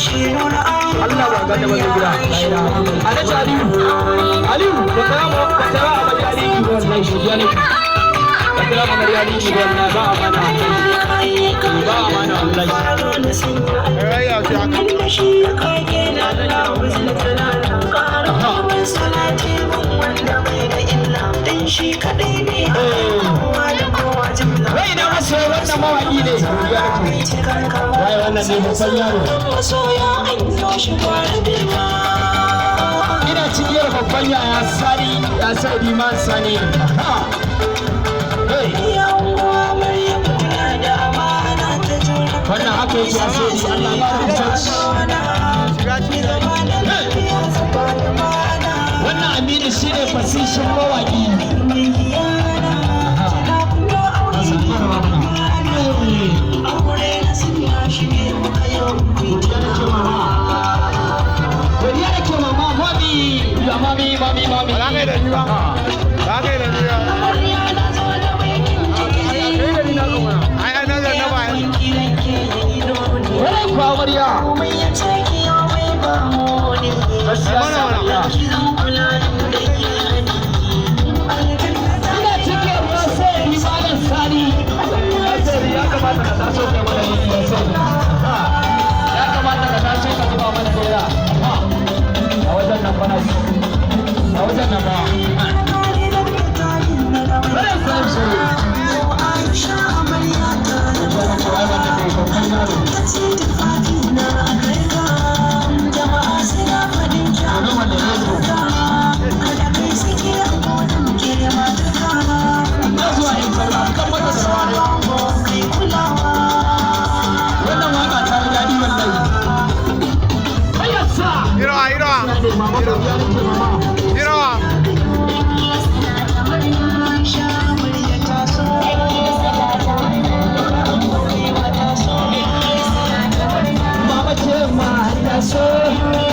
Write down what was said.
Allah ba ga da wani gida Alhaji Aliyu ba tara a majali ki wannan shi ya ne ba tara a majali ki wannan ba amana ba amana Allah ai ya ce haka shi kake da Allah salati wanda bai da illa dan shi kadai ne wai na maso wannan mawaki ne wai wannan ne babban yaro ina cikin babban yaya sani ya sai liman sani wannan haka yake a sai Allah ba da wannan Aminu shi ne fasishin mawaki So